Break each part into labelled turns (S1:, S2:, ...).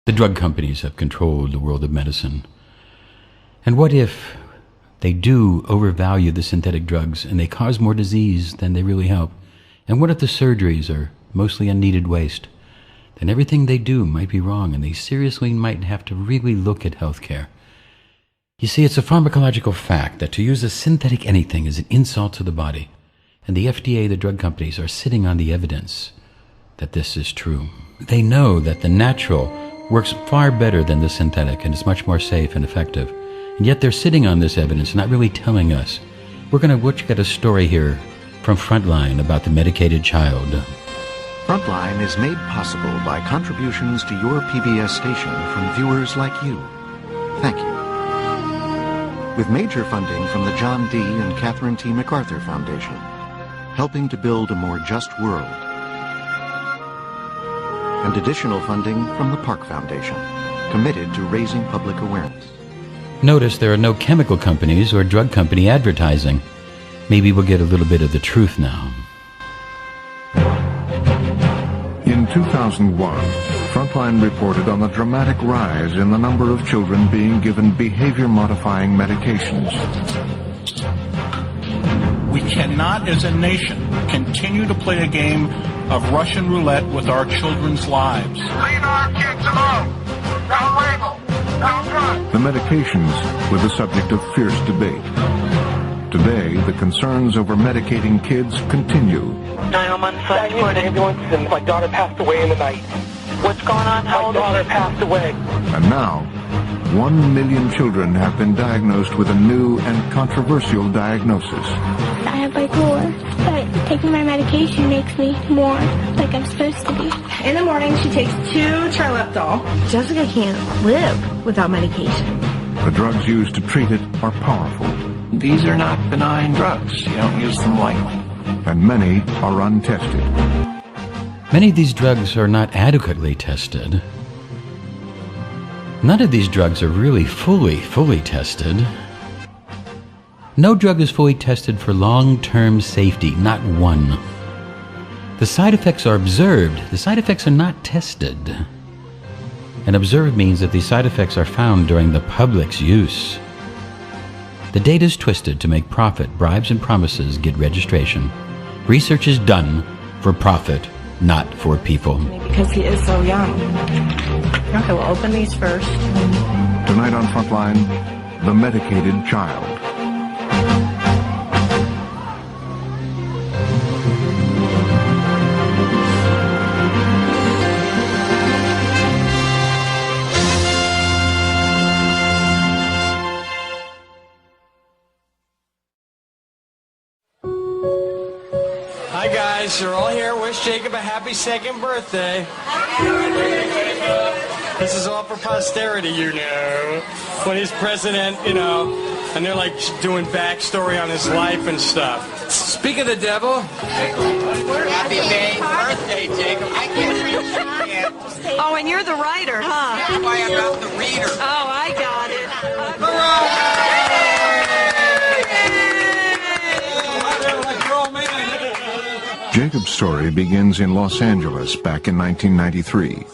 S1: The drug companies have controlled the world of medicine. And what if they do overvalue the synthetic drugs and they cause more disease than they really help? And what if the surgeries are mostly unneeded waste? Then everything they do might be wrong, and they seriously might have to really look at healthcare. You see, it's a pharmacological fact that to use a synthetic anything is an insult to the body. And the FDA, the drug companies, are sitting on the evidence that this is true. They know that the natural works far better than the synthetic and is much more safe and effective. And yet they're sitting on this evidence, not really telling us. We're going to look at a story here from Frontline about the medicated child.
S2: Frontline is made possible by contributions to your PBS station from viewers like you. Thank you. With major funding from the John D. and Catherine T. MacArthur Foundation, helping to build a more just world. And additional funding from the Park Foundation, committed to raising public awareness.
S1: Notice there are no chemical companies or drug company advertising. Maybe we'll get a little bit of the truth now.
S3: In 2001, Frontline reported on the dramatic rise in the number of children being given behavior-modifying medications.
S4: We cannot, as a nation, continue to play a game of Russian roulette with our children's lives.
S5: Leave our kids alone. Don't label. Don't drugs.
S3: The medications were the subject of fierce debate. Today, the concerns over medicating kids continue.
S6: 911 flash recording. Ambulance, and my daughter passed away in the night. What's going on? How my daughter passed away.
S3: And now, 1 million children have been diagnosed with a new and controversial diagnosis.
S7: I have bipolar, but taking my medication makes me more like I'm supposed to be.
S8: In the morning, she takes 2 Trileptal. Jessica can't live without medication.
S3: The drugs used to treat it are powerful.
S9: These are not benign drugs. You don't use them lightly.
S3: And many are untested.
S1: Many of these drugs are not adequately tested. None of these drugs are really fully tested. No drug is fully tested for long-term safety, not one. The side effects are observed. The side effects are not tested. And observed means that these side effects are found during the public's use. The data is twisted to make profit. Bribes and promises get registration. Research is done for profit, not for people.
S8: Because he is so young. Okay, we'll open these first.
S3: Tonight on Frontline, the medicated child.
S10: Hi guys, you're all here. Wish Jacob a happy 2nd birthday. This is all for posterity, you know. When he's president, you know, and they're like doing backstory on his life and stuff. Speak of the devil.
S5: Happy birthday, Jacob. I can't read your hand.
S8: Oh, and you're the writer, huh?
S5: That's why I'm not the reader.
S8: Oh, I got it.
S3: Jacob's story begins in Los Angeles back in 1993.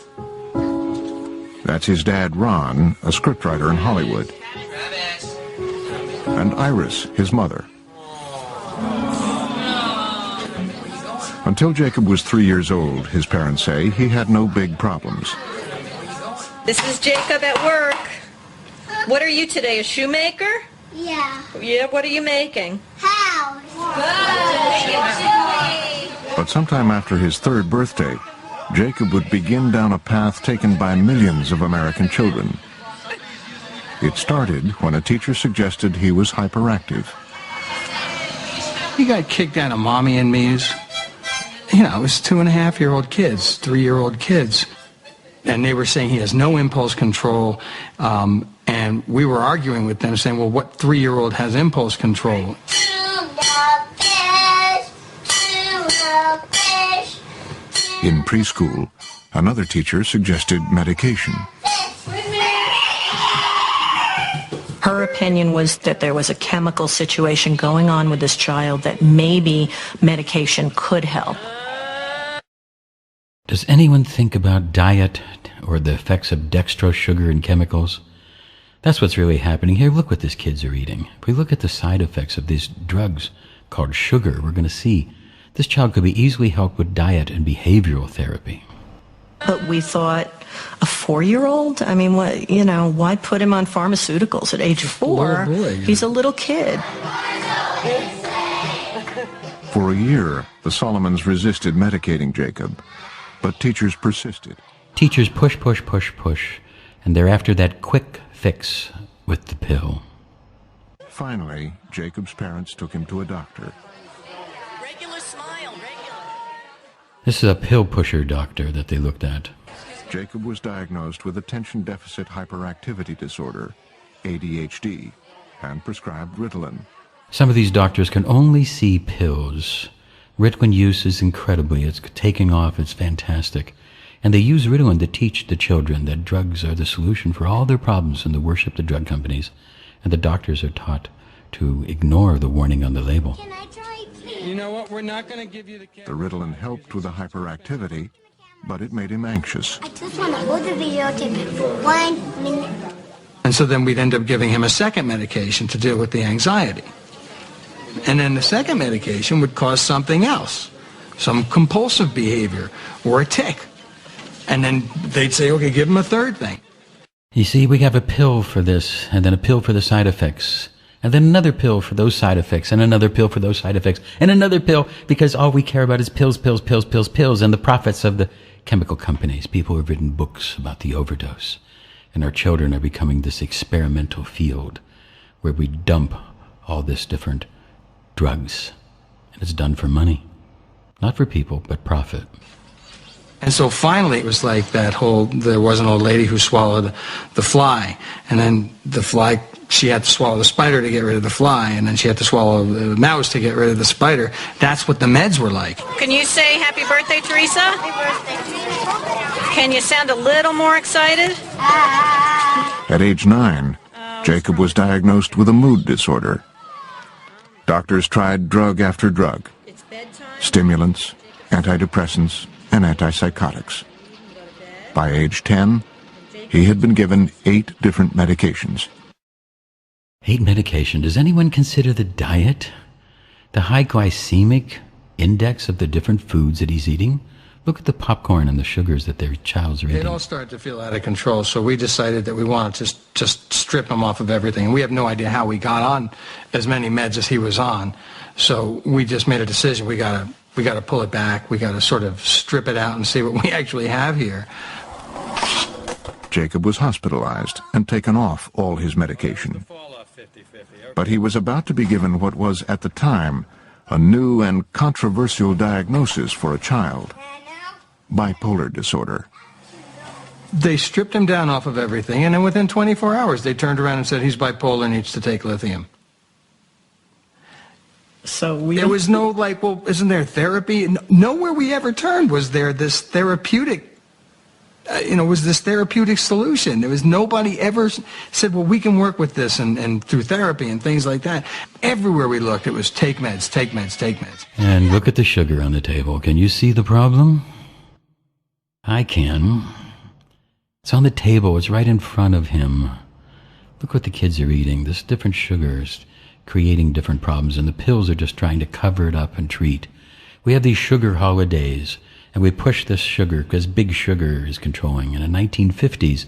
S3: That's his dad, Ron, a scriptwriter in Hollywood. And Iris, his mother. Until Jacob was 3 years old, his parents say, he had no big problems.
S8: This is Jacob at work. What are you today, a shoemaker?
S7: Yeah.
S8: Yeah, what are you making?
S7: How?
S3: But sometime after his 3rd birthday, Jacob would begin down a path taken by millions of American children. It started when a teacher suggested he was hyperactive.
S9: He got kicked out of Mommy and Me's. You know, it was 2.5-year-old kids, 3-year-old kids. And they were saying he has no impulse control. And we were arguing with them, saying, well, what 3-year-old has impulse control?
S3: In preschool, another teacher suggested medication.
S11: Her opinion was that there was a chemical situation going on with this child that maybe medication could help.
S1: Does anyone think about diet or the effects of dextrose sugar and chemicals? That's what's really happening here. Look what these kids are eating. If we look at the side effects of these drugs called sugar, we're going to see this child could be easily helped with diet and behavioral therapy.
S11: But we thought, a 4-year-old? I mean, what, why put him on pharmaceuticals at age 4? He's a little kid.
S3: For a year, the Solomons resisted medicating Jacob, but teachers persisted.
S1: Teachers push, and they're after that quick fix with the pill.
S3: Finally, Jacob's parents took him to a doctor.
S1: This is a pill pusher doctor that they looked at.
S3: Jacob was diagnosed with attention deficit hyperactivity disorder, ADHD, and prescribed Ritalin.
S1: Some of these doctors can only see pills. Ritalin use is incredibly, it's taking off, it's fantastic. And they use Ritalin to teach the children that drugs are the solution for all their problems and to worship the drug companies. And the doctors are taught to ignore the warning on the label.
S5: Can I try, please?
S10: You know what? We're not going to give you the...
S3: The Ritalin helped with the hyperactivity, but it made him anxious.
S5: I just want to hold the videotape for 1 minute.
S9: And so then we'd end up giving him a second medication to deal with the anxiety. And then the second medication would cause something else, some compulsive behavior or a tic. And then they'd say, okay, give him a third thing.
S1: You see, we have a pill for this, and then a pill for the side effects, and then another pill for those side effects, and another pill for those side effects, and another pill, because all we care about is pills, and the profits of the chemical companies. People have written books about the overdose, and our children are becoming this experimental field where we dump all this different drugs, and it's done for money. Not for people, but profit.
S9: And so finally it was like that whole, there was an old lady who swallowed the fly, and then the fly, she had to swallow the spider to get rid of the fly, and then she had to swallow the mouse to get rid of the spider. That's what the meds were like.
S8: Can you say happy birthday, Teresa?
S5: Happy birthday.
S8: Can you sound a little more excited?
S3: At age 9, Jacob was diagnosed with a mood disorder. Doctors tried drug after drug, stimulants, antidepressants, and antipsychotics. By age 10, he had been given 8 different medications.
S1: 8 medication. Does anyone consider the diet? The high glycemic index of the different foods that he's eating? Look at the popcorn and the sugars that their child's are eating.
S9: It all started to feel out of control, so we decided that we wanted to just strip him off of everything. We have no idea how we got on as many meds as he was on, so we just made a decision. We got to pull it back. We got to sort of strip it out and see what we actually have here.
S3: Jacob was hospitalized and taken off all his medication. But he was about to be given what was, at the time, a new and controversial diagnosis for a child: bipolar disorder.
S9: They stripped him down off of everything, and then within 24 hours they turned around and said he's bipolar, needs to take lithium.
S11: So
S9: there was no like, well, isn't there therapy? Nowhere we ever turned was there this therapeutic, was this therapeutic solution. There was nobody ever said, well, we can work with this and through therapy and things like that. Everywhere we looked, it was take meds, take meds, take meds.
S1: And look at the sugar on the table. Can you see the problem? I can. It's on the table. It's right in front of him. Look what the kids are eating. There's different sugars creating different problems, and the pills are just trying to cover it up and treat. We have these sugar holidays, and we push this sugar because big sugar is controlling. And in the 1950s,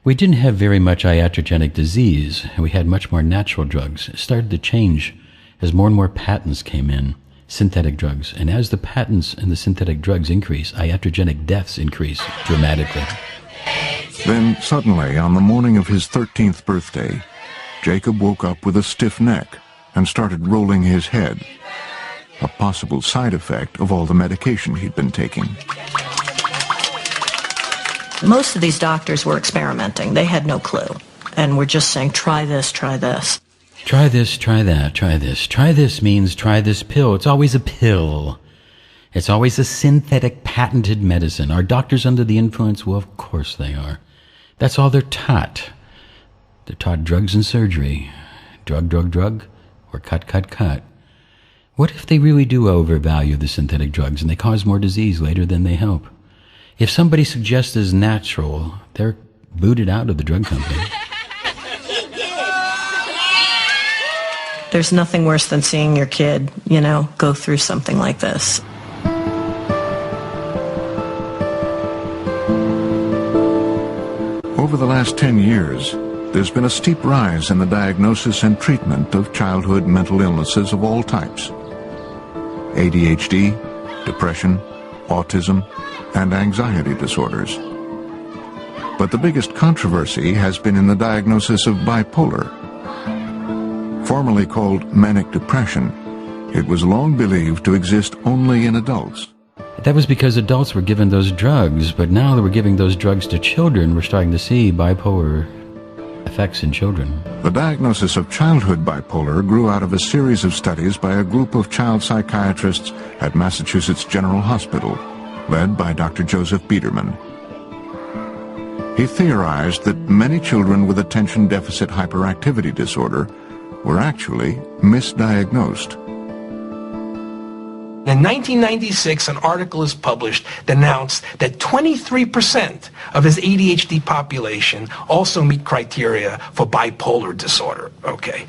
S1: we didn't have very much iatrogenic disease, and we had much more natural drugs. It started to change as more and more patents came in, synthetic drugs. And as the patents and the synthetic drugs increase, iatrogenic deaths increase dramatically.
S3: Then suddenly, on the morning of his 13th birthday, Jacob woke up with a stiff neck and started rolling his head, a possible side effect of all the medication he'd been taking.
S11: Most of these doctors were experimenting. They had no clue. And were just saying, try this, try this.
S1: Try this, try that, try this. Try this means try this pill. It's always a pill. It's always a synthetic patented medicine. Are doctors under the influence? Well, of course they are. That's all they're taught. They're taught drugs and surgery. Drug, or cut. What if they really do overvalue the synthetic drugs and they cause more disease later than they help? If somebody suggests is natural, they're booted out of the drug company.
S11: There's nothing worse than seeing your kid, go through something like this.
S3: Over the last 10 years, there's been a steep rise in the diagnosis and treatment of childhood mental illnesses of all types. ADHD, depression, autism, and anxiety disorders. But the biggest controversy has been in the diagnosis of bipolar. Formerly called manic depression, it was long believed to exist only in adults.
S1: That was because adults were given those drugs, but now that we're giving those drugs to children, we're starting to see bipolar effects in children.
S3: The diagnosis of childhood bipolar grew out of a series of studies by a group of child psychiatrists at Massachusetts General Hospital, led by Dr. Joseph Biederman. He theorized that many children with attention deficit hyperactivity disorder were actually misdiagnosed.
S12: In 1996, an article is published that announced that 23% of his ADHD population also meet criteria for bipolar disorder. Okay.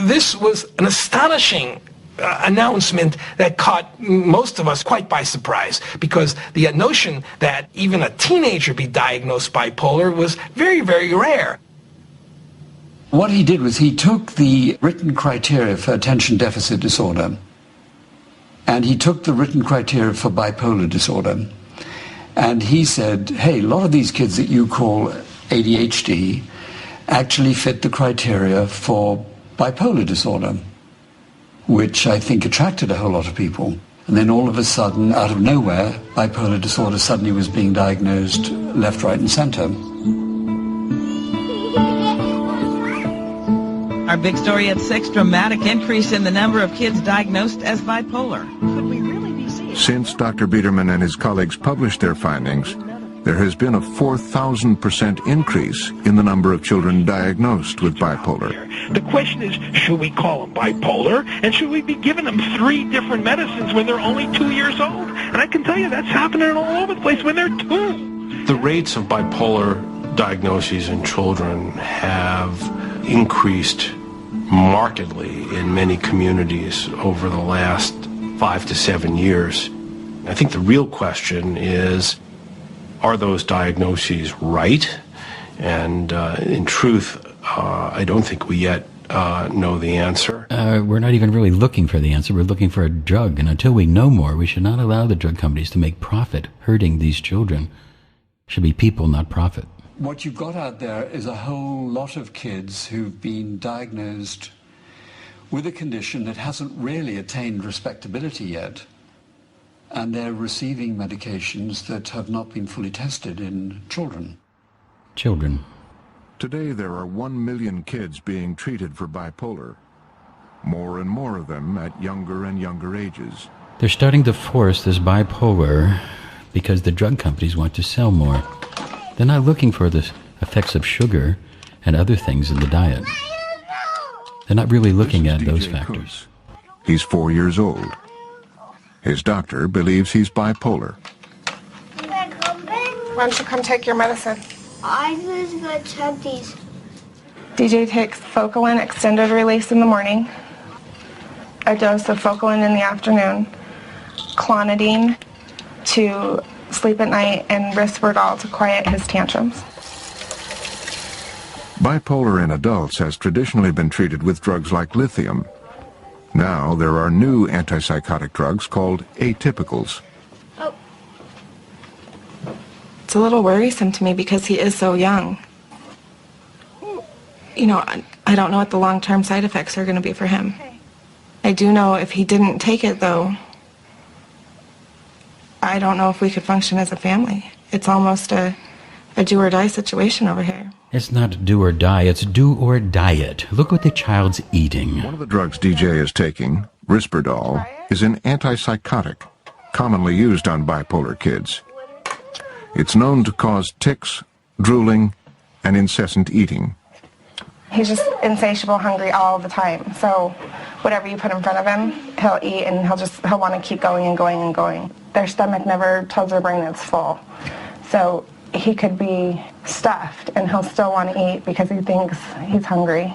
S12: This was an astonishing announcement that caught most of us quite by surprise, because the notion that even a teenager be diagnosed bipolar was very, very rare.
S13: What he did was he took the written criteria for attention deficit disorder, and he took the written criteria for bipolar disorder, and he said, hey, a lot of these kids that you call ADHD actually fit the criteria for bipolar disorder, which I think attracted a whole lot of people. And then all of a sudden, out of nowhere, bipolar disorder suddenly was being diagnosed left, right, and center.
S14: Our big story at 6, dramatic increase in the number of kids diagnosed as bipolar. Could we really be seeing?
S3: Since Dr. Biederman and his colleagues published their findings, there has been a 4,000% increase in the number of children diagnosed with bipolar.
S6: The question is, should we call them bipolar, and should we be giving them 3 different medicines when they're only 2 years old? And I can tell you that's happening all over the place when they're 2.
S15: The rates of bipolar diagnoses in children have increased markedly in many communities over the last 5 to 7 years. I think the real question is, are those diagnoses right? And in truth, I don't think we yet know the answer.
S1: We're not even really looking for the answer. We're looking for a drug. And until we know more, we should not allow the drug companies to make profit hurting these children. It should be people, not profit.
S13: What you've got out there is a whole lot of kids who've been diagnosed with a condition that hasn't really attained respectability yet, and they're receiving medications that have not been fully tested in children.
S3: Today there are 1 million kids being treated for bipolar, more and more of them at younger and younger ages.
S1: They're starting to force this bipolar because the drug companies want to sell more. They're not looking for the effects of sugar and other things in the diet. They're not really looking at those factors.
S3: He's 4 years old. His doctor believes he's bipolar.
S16: Why don't you come take your medicine?
S7: I just got check these.
S16: DJ takes Focalin extended release in the morning, a dose of Focalin in the afternoon, Clonidine to sleep at night, and Risperdal to quiet his tantrums.
S3: Bipolar in adults has traditionally been treated with drugs like lithium. Now there are new antipsychotic drugs called atypicals.
S16: Oh. It's a little worrisome to me because he is so young. You know, I don't know what the long-term side effects are going to be for him. I do know if he didn't take it, though, I don't know if we could function as a family. It's almost a do-or-die situation over here.
S1: It's not do or die, it's do or diet. Look what the child's eating.
S3: One of the drugs DJ is taking, Risperdal, is an antipsychotic, commonly used on bipolar kids. It's known to cause tics, drooling, and incessant eating.
S16: He's just insatiable, hungry all the time. So whatever you put in front of him, he'll eat, and he'll want to keep going and going and going. their stomach never tells their brain it's full. So he could be stuffed and he'll still want to eat because he thinks he's hungry.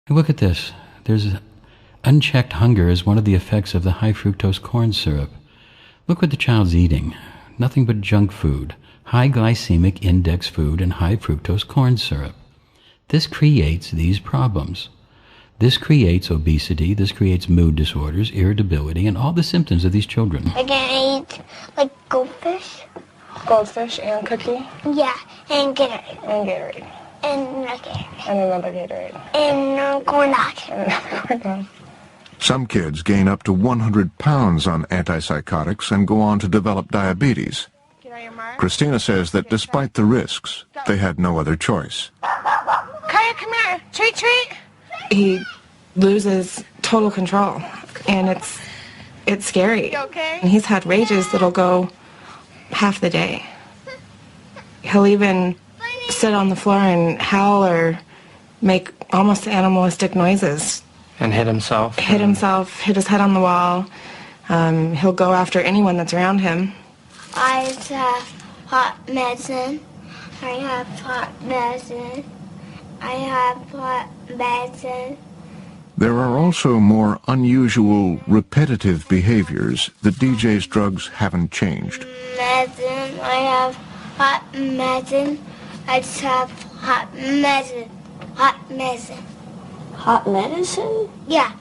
S1: Look at this. There's unchecked hunger is one of the effects of the high fructose corn syrup. Look what the child's eating. Nothing but junk food, high glycemic index food, and high fructose corn syrup. This creates these problems. This creates obesity, this creates mood disorders, irritability, and all the symptoms of these children.
S7: I can eat like goldfish.
S16: Goldfish and cookie?
S7: Yeah, and Gatorade.
S16: And Gatorade.
S7: And another Gatorade.
S16: And another Gatorade.
S7: And corn dog.
S16: And another corn dog.
S3: Some kids gain up to 100 pounds on antipsychotics and go on to develop diabetes. Christina says that despite the risks, they had no other choice.
S16: Kaya, come here. Treat, treat. He loses total control, and it's scary. You okay? And he's had rages that'll go half the day. He'll even sit on the floor and howl or make almost animalistic noises.
S9: And hit himself?
S16: Hit himself, hit his head on the wall. He'll go after anyone that's around him.
S7: I have hot medicine. I have hot medicine. I have hot medicine.
S3: There are also more unusual, repetitive behaviors that DJ's drugs haven't changed.
S7: Medicine. I have hot medicine. I just have hot medicine. Hot medicine. Hot medicine? Yeah.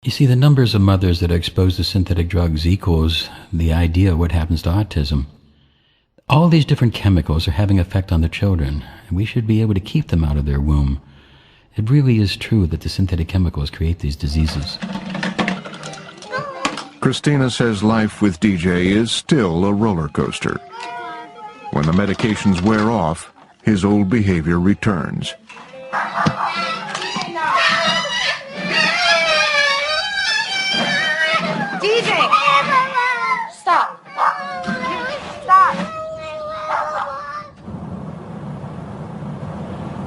S1: You see, the numbers of mothers that are exposed to synthetic drugs equals the idea of what happens to autism. All these different chemicals are having effect on the children, and we should be able to keep them out of their womb. It really is true that the synthetic chemicals create these diseases.
S3: Christina says life with DJ is still a roller coaster. When the medications wear off, his old behavior returns.
S16: DJ! Stop! Stop!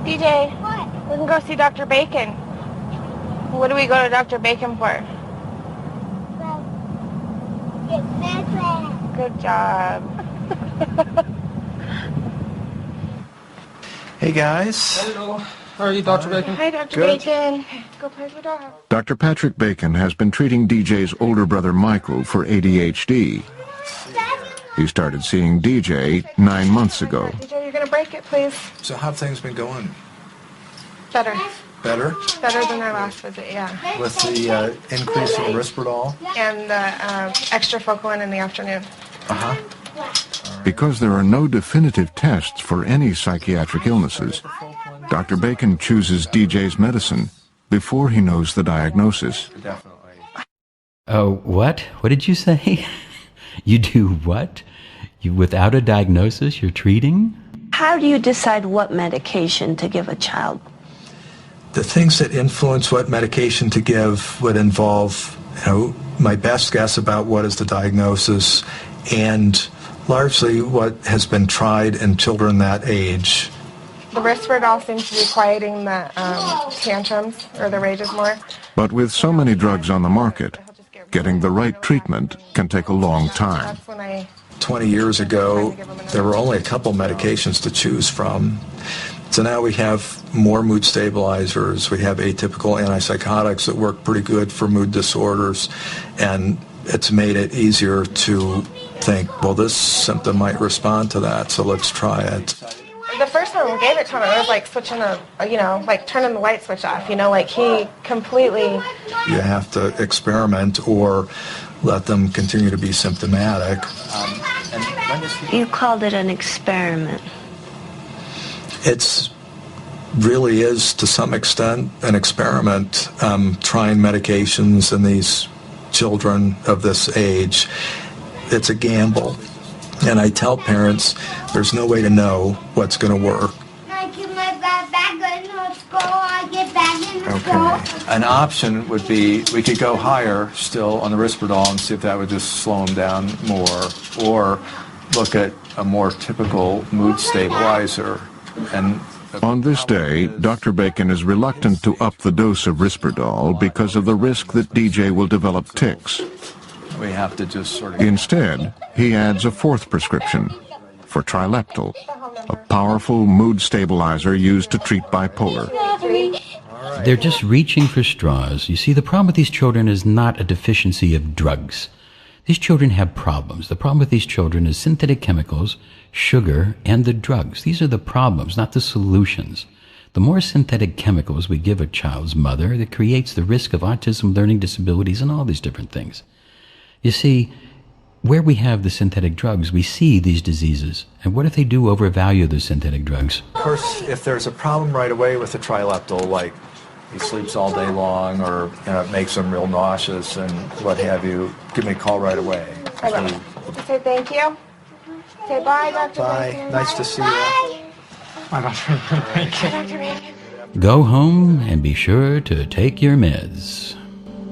S16: DJ, we can go see Dr. Bacon. What do we go to Dr. Bacon for? Good job.
S17: Hey guys.
S9: Hello. How are you, Dr. Bacon?
S16: Hi, Dr.
S17: Good.
S16: Bacon. Go play with the dog.
S3: Dr. Patrick Bacon has been treating DJ's older brother Michael for ADHD. He started seeing DJ 9 months ago.
S16: DJ, you're going to break it, please.
S17: So how have things been going?
S16: Better.
S17: Better?
S16: Better than our last visit, yeah.
S17: With the increase in Risperdal?
S16: And the extra Focalin in the afternoon.
S17: Uh-huh.
S3: Because there are no definitive tests for any psychiatric illnesses, Dr. Bacon chooses DJ's medicine before he knows the diagnosis.
S17: Definitely.
S1: Oh, what? What did you say? You do what? You, without a diagnosis, you're treating?
S18: How do you decide what medication to give a child?
S17: The things that influence what medication to give would involve, my best guess about what is the diagnosis and largely what has been tried in children that age.
S16: The Risperdal seems to be quieting the tantrums or the rages more.
S3: But with so many drugs on the market, getting the right treatment can take a long time.
S17: 20 years ago, there were only a couple medications to choose from. So now we have more mood stabilizers, we have atypical antipsychotics that work pretty good for mood disorders, and it's made it easier to think, well, this symptom might respond to that, so let's try it.
S16: The first time we gave it to him, it was like switching like turning the light switch off, like he completely...
S17: You have to experiment or let them continue to be symptomatic.
S18: You called it an experiment.
S17: It's really is, to some extent, an experiment, trying medications in these children of this age. It's a gamble. And I tell parents, there's no way to know what's going to work. Okay. An option would be we could go higher still on the Risperdal and see if that would just slow them down more, or look at a more typical mood stabilizer. And
S3: on this day, Dr. Bacon is reluctant to up the dose of Risperdal because of the risk that DJ will develop tics.
S17: We have to just sort of...
S3: Instead, he adds a fourth prescription for Trileptal, a powerful mood stabilizer used to treat bipolar.
S1: They're just reaching for straws. You see, the problem with these children is not a deficiency of drugs. These children have problems. The problem with these children is synthetic chemicals, sugar, and the drugs. These are the problems, not the solutions. The more synthetic chemicals we give a child's mother, that creates the risk of autism, learning disabilities, and all these different things. You see, where we have the synthetic drugs, we see these diseases. And what if they do overvalue the synthetic drugs?
S17: Of course, if there's a problem right away with the Trileptal, like he sleeps all day long or it makes him real nauseous and what have you, give me a call right away.
S16: Say thank you. Say bye, Dr.
S17: Bye.
S16: Bacon.
S17: Nice to see you. Bye, Dr. Bacon.
S1: Go home and be sure to take your meds.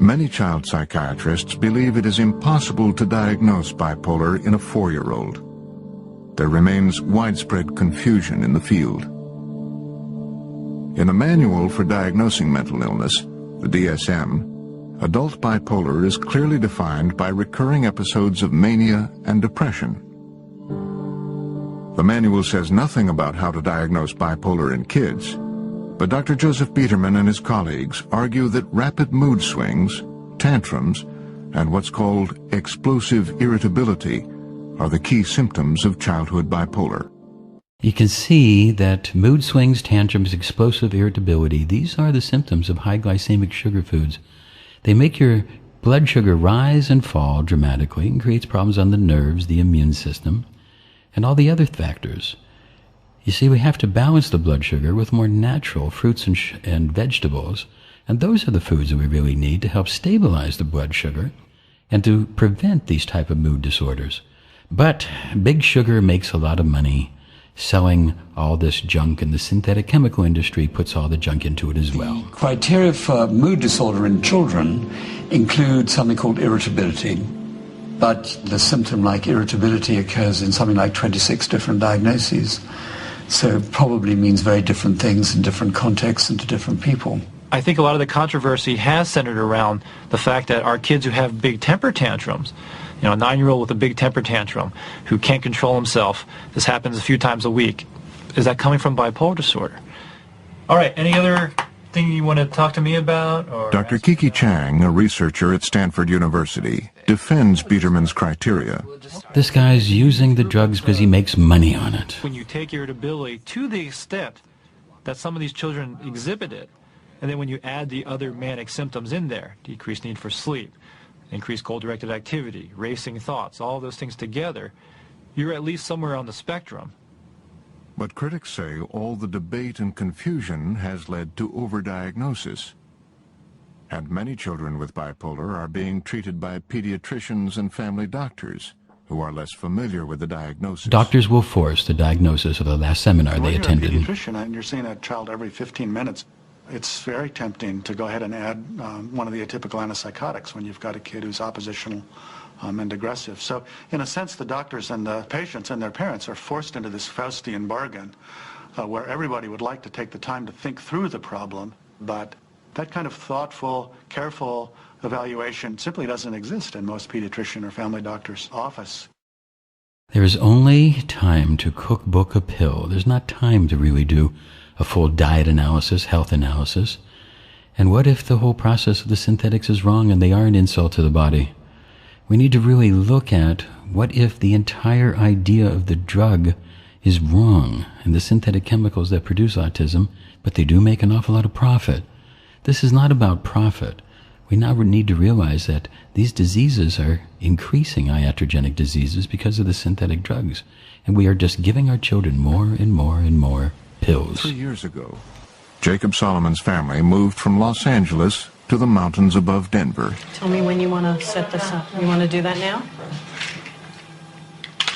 S3: Many child psychiatrists believe it is impossible to diagnose bipolar in a 4-year-old. There remains widespread confusion in the field. In a manual for diagnosing mental illness, the DSM, adult bipolar is clearly defined by recurring episodes of mania and depression. The manual says nothing about how to diagnose bipolar in kids, but Dr. Joseph Biederman and his colleagues argue that rapid mood swings, tantrums, and what's called explosive irritability are the key symptoms of childhood bipolar.
S1: You can see that mood swings, tantrums, explosive irritability, these are the symptoms of high glycemic sugar foods. They make your blood sugar rise and fall dramatically and creates problems on the nerves, the immune system, and all the other factors. You see, we have to balance the blood sugar with more natural fruits and vegetables, and those are the foods that we really need to help stabilize the blood sugar and to prevent these type of mood disorders. But big sugar makes a lot of money selling all this junk, and the synthetic chemical industry puts all the junk into it as well.
S13: Criteria for mood disorder in children include something called irritability, but the symptom like irritability occurs in something like 26 different diagnoses, so it probably means very different things in different contexts and to different people.
S19: I think a lot of the controversy has centered around the fact that our kids who have big temper tantrums, you know, a 9-year-old with a big temper tantrum who can't control himself, this happens a few times a week. Is that coming from bipolar disorder? All right, any other thing you want to talk to me about? Or
S3: Dr. Kiki Chang, a researcher at Stanford University, defends Biederman's criteria.
S1: This guy's using the drugs because he makes money on it.
S19: When you take irritability to the extent that some of these children exhibit it, and then when you add the other manic symptoms in there, decreased need for sleep, increased goal-directed activity, racing thoughts, all those things together, you're at least somewhere on the spectrum.
S3: But critics say all the debate and confusion has led to overdiagnosis. And many children with bipolar are being treated by pediatricians and family doctors who are less familiar with the diagnosis.
S1: Doctors will force the diagnosis of the last seminar they attended.
S20: You're a pediatrician and you're seeing a child every 15 minutes. It's very tempting to go ahead and add one of the atypical antipsychotics when you've got a kid who's oppositional and aggressive. So in a sense, the doctors and the patients and their parents are forced into this Faustian bargain where everybody would like to take the time to think through the problem, but that kind of thoughtful, careful evaluation simply doesn't exist in most pediatrician or family doctor's office.
S1: There is only time to cookbook a pill. There's not time to really do a full diet analysis, health analysis. And what if the whole process of the synthetics is wrong and they are an insult to the body? We need to really look at what if the entire idea of the drug is wrong and the synthetic chemicals that produce autism, but they do make an awful lot of profit. This is not about profit. We now need to realize that these diseases are increasing, iatrogenic diseases, because of the synthetic drugs. And we are just giving our children more and more and more pills.
S3: 3 years ago, Jacob Solomon's family moved from Los Angeles to the mountains above Denver.
S11: Tell me when you want to set this up. You want to do that now?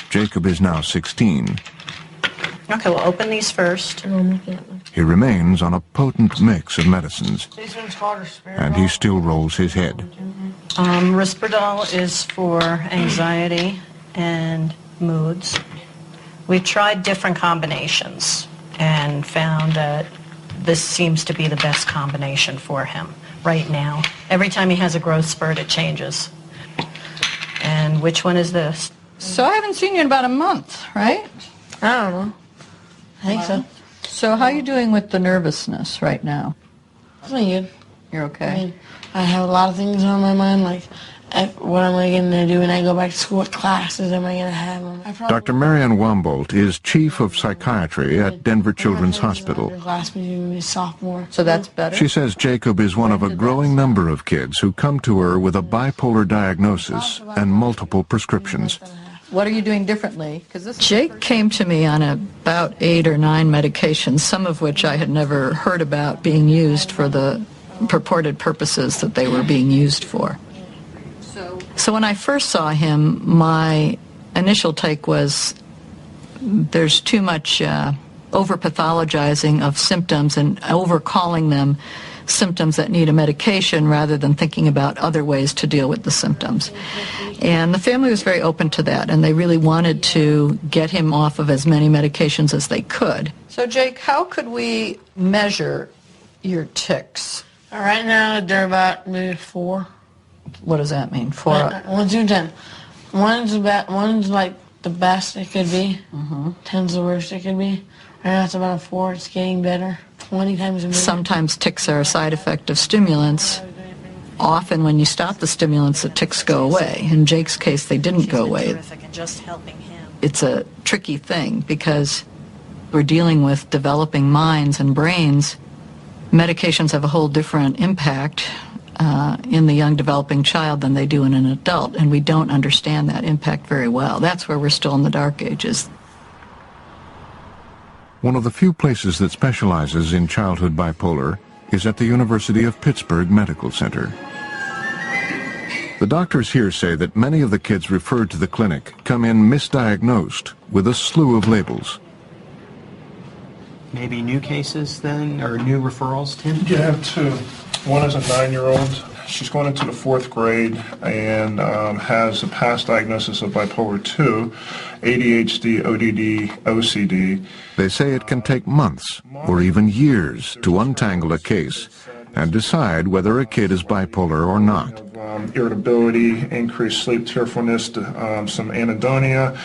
S3: Jacob is now 16.
S11: Okay, we'll open these first.
S3: He remains on a potent mix of medicines, and he still rolls his head.
S11: Risperdal is for anxiety and moods. We've tried different combinations and found that this seems to be the best combination for him right now. Every time he has a growth spurt, it changes. which one is this?
S14: So I haven't seen you in about a month, right?
S21: I don't know. I think so.
S14: So how are you doing with the nervousness right now?
S21: I'm doing good.
S14: You're okay?
S21: I mean, I have a lot of things on my mind, like what am I going to do when I go back to school? What classes am I going to have?
S3: Dr. Marianne Wambolt is Chief of Psychiatry at Denver Children's Hospital.
S21: Last me sophomore.
S14: So that's better?
S3: She says Jacob is one of a growing number of kids who come to her with a bipolar diagnosis and multiple prescriptions.
S14: What are you doing differently? Jake came to me on about 8 or 9 medications, some of which I had never heard about being used for the purported purposes that they were being used for. So when I first saw him, my initial take was there's too much over-pathologizing of symptoms and over-calling them symptoms that need a medication rather than thinking about other ways to deal with the symptoms. And the family was very open to that, and they really wanted to get him off of as many medications as they could. So Jake, how could we measure your tics?
S21: Right now, they're about maybe 4.
S14: What does that mean? 4?
S21: 1 through 10. One's like the best it could be. 10's the worst it could be. Right now it's about a 4. It's getting better. 20 times a minute.
S14: Sometimes tics are a side effect of stimulants. Often when you stop the stimulants, the tics go away. In Jake's case, they didn't go away. It's a tricky thing because we're dealing with developing minds and brains. Medications have a whole different impact in the young developing child than they do in an adult, and we don't understand that impact very well. That's where we're still in the dark ages.
S3: One of the few places that specializes in childhood bipolar is at the University of Pittsburgh Medical Center. The doctors here say that many of the kids referred to the clinic come in misdiagnosed with a slew of labels.
S22: Maybe new cases then, or new referrals, Tim?
S23: Yeah, I have 2. One is a 9-year-old. She's going into the 4th grade and has a past diagnosis of bipolar 2, ADHD, ODD, OCD.
S3: They say it can take months or even years to untangle a case and decide whether a kid is bipolar or not.
S23: Irritability, increased sleep tearfulness, some anhedonia.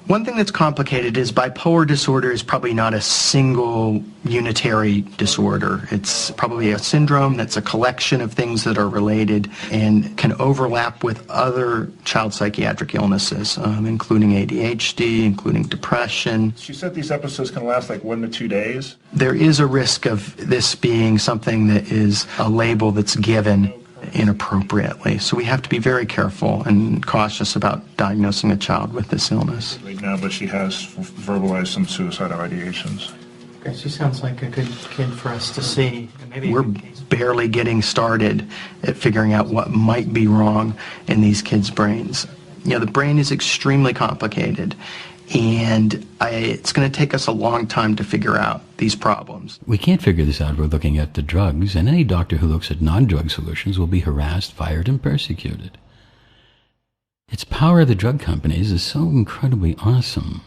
S22: One thing that's complicated is bipolar disorder is probably not a single unitary disorder. It's probably a syndrome that's a collection of things that are related and can overlap with other child psychiatric illnesses, including ADHD, including depression.
S23: She said these episodes can last like 1 to 2 days.
S22: There is a risk of this being something that is a label that's given inappropriately. So we have to be very careful and cautious about diagnosing a child with this illness.
S23: Right now, but she has verbalized some suicidal ideations.
S22: Okay, she sounds like a good kid for us to see. We're barely getting started at figuring out what might be wrong in these kids' brains. You know, the brain is extremely complicated, and it's going to take us a long time to figure out these problems.
S1: We can't figure this out. We're looking at the drugs, and any doctor who looks at non-drug solutions will be harassed, fired, and persecuted. Its power of the drug companies is so incredibly awesome.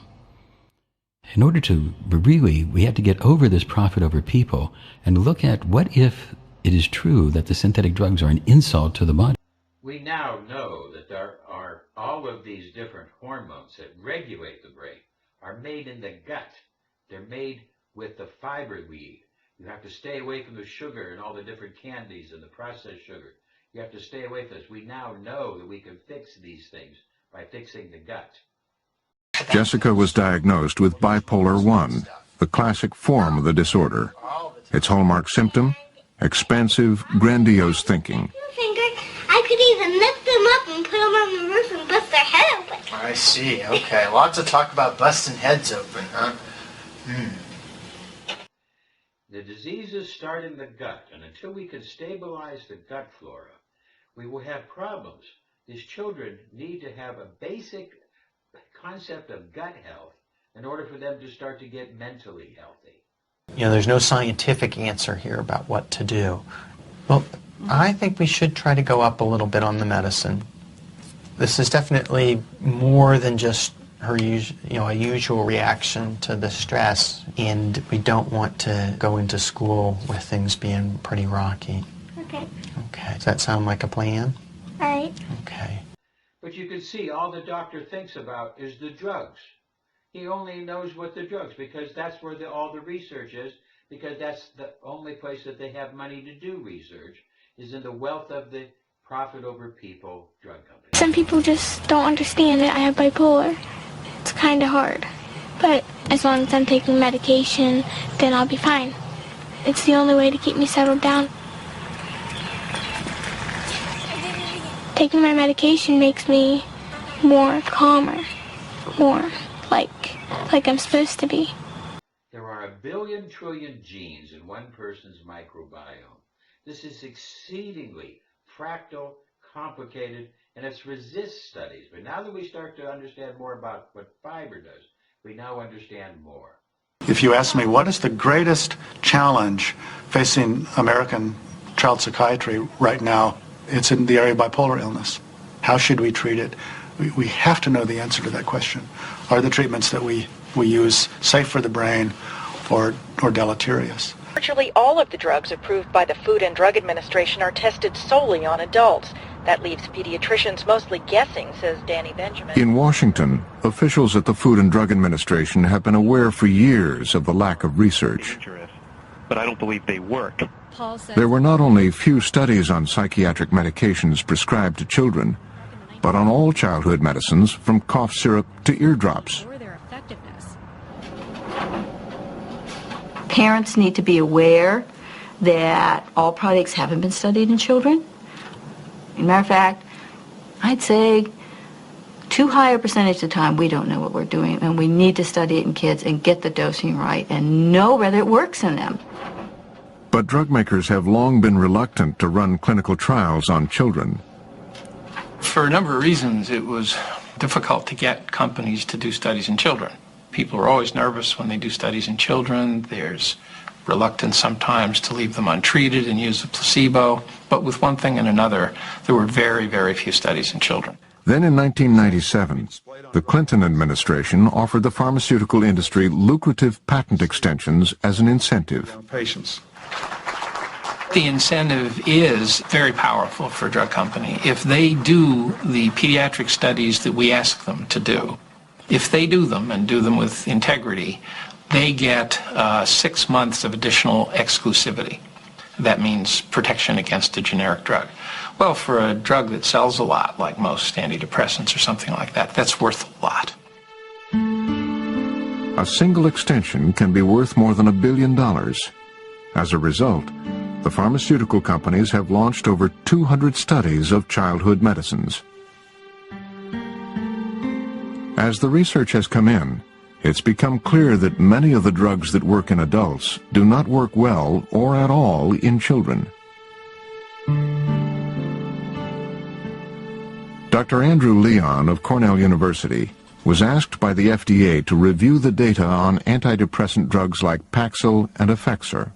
S1: In order to we have to get over this profit over people and look at what if it is true that the synthetic drugs are an insult to the body.
S24: We now know that there are all of these different hormones that regulate the brain are made in the gut. They're made with the fiber we eat. You have to stay away from the sugar and all the different candies and the processed sugar. You have to stay away from this. We now know that we can fix these things by fixing the gut.
S3: Jessica was diagnosed with bipolar 1, the classic form of the disorder. Its hallmark symptom, expansive, grandiose thinking.
S7: I could even lift them up and put them on the roof and bust their head open.
S22: I see. Okay. Lots of talk about busting heads open, huh?
S24: The diseases start in the gut, and until we can stabilize the gut flora, we will have problems. These children need to have a basic concept of gut health in order for them to start to get mentally healthy.
S22: You know, there's no scientific answer here about what to do. Well, I think we should try to go up a little bit on the medicine. This is definitely more than just her a usual reaction to the stress, and we don't want to go into school with things being pretty rocky.
S7: Okay.
S22: Okay. Does that sound like a plan?
S7: All right.
S22: Okay.
S24: But you can can see all the doctor thinks about is the drugs. He only knows what the drugs, because that's where all the research is, because that's the only place that they have money to do research, is in the wealth of the profit over people drug companies.
S7: Some people just don't understand that I have bipolar. It's kind of hard. But as long as I'm taking medication, then I'll be fine. It's the only way to keep me settled down. Taking my medication makes me more calmer, more like I'm supposed to be.
S24: There are 1 billion trillion genes in one person's microbiome. This is exceedingly fractal, complicated, and it's resist studies. But now that we start to understand more about what fiber does, we now understand more.
S20: If you ask me what is the greatest challenge facing American child psychiatry right now, it's in the area of bipolar illness. How should we treat it? We have to know the answer to that question. Are the treatments that we use safe for the brain or deleterious?
S2: Virtually all of the drugs approved by the Food and Drug Administration are tested solely on adults. That leaves pediatricians mostly guessing, says Danny Benjamin.
S3: In Washington, officials at the Food and Drug Administration have been aware for years of the lack of research.
S4: But I don't believe they work.
S3: There were not only few studies on psychiatric medications prescribed to children, but on all childhood medicines from cough syrup to eardrops.
S5: Parents need to be aware that all products haven't been studied in children. As a matter of fact, I'd say too high a percentage of the time we don't know what we're doing, and we need to study it in kids and get the dosing right and know whether it works in them.
S3: But drug makers have long been reluctant to run clinical trials on children.
S9: For a number of reasons, it was difficult to get companies to do studies in children. People are always nervous when they do studies in children. There's reluctance sometimes to leave them untreated and use a placebo. But with one thing and another, there were very, very few studies in children.
S3: Then in 1997, the Clinton administration offered the pharmaceutical industry lucrative patent extensions as an incentive.
S9: Patients. The incentive is very powerful for a drug company. If they do the pediatric studies that we ask them to do, if they do them and do them with integrity, they get 6 months of additional exclusivity. That means protection against a generic drug. Well, for a drug that sells a lot, like most antidepressants or something like that, that's worth a lot.
S3: A single extension can be worth more than $1 billion. As a result, the pharmaceutical companies have launched over 200 studies of childhood medicines. As the research has come in, it's become clear that many of the drugs that work in adults do not work well or at all in children. Dr. Andrew Leon of Cornell University was asked by the FDA to review the data on antidepressant drugs like Paxil and Effexor.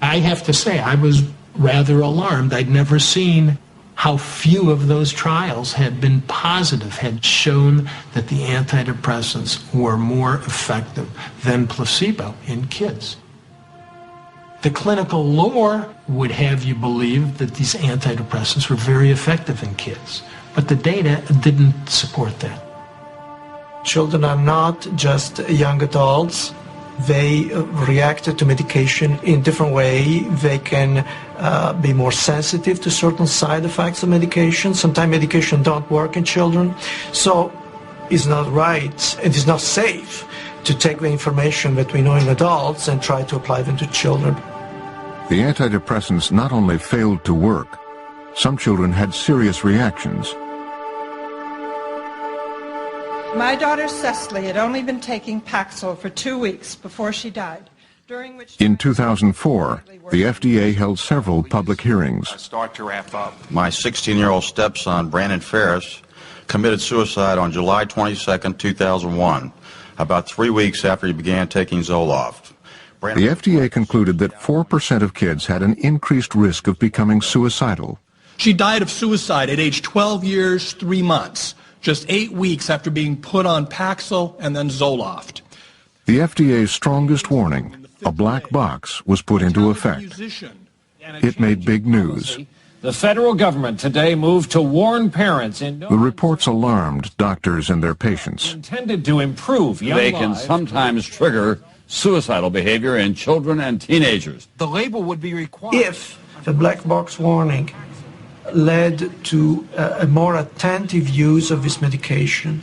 S12: I have to say, I was rather alarmed. I'd never seen how few of those trials had been positive, had shown that the antidepressants were more effective than placebo in kids. The clinical lore would have you believe that these antidepressants were very effective in kids, but the data didn't support that.
S10: Children are not just young adults. They react to medication in a different way. They can be more sensitive to certain side effects of medication. Sometimes medication don't work in children. So it's not right, it is not safe to take the information that we know in adults and try to apply them to children.
S3: The antidepressants not only failed to work, some children had serious reactions.
S25: My daughter Cecily had only been taking Paxil for 2 weeks before she died.
S3: In 2004, the FDA held several public hearings.
S26: Start to wrap up. My 16-year-old stepson, Brandon Ferris, committed suicide on July 22, 2001, about 3 weeks after he began taking Zoloft.
S3: The FDA concluded that 4% of kids had an increased risk of becoming suicidal.
S27: She died of suicide at age 12 years, 3 months. Just 8 weeks after being put on Paxil and then Zoloft.
S3: The FDA's strongest warning, a black box, was put into effect. It made big news.
S6: The federal government today moved to warn parents in
S3: The reports alarmed doctors and their patients.
S6: intended to improve young
S8: They can
S6: lives.
S8: sometimes trigger suicidal behavior in children and teenagers.
S6: The label would be required.
S10: If the black box warning led to a more attentive use of this medication,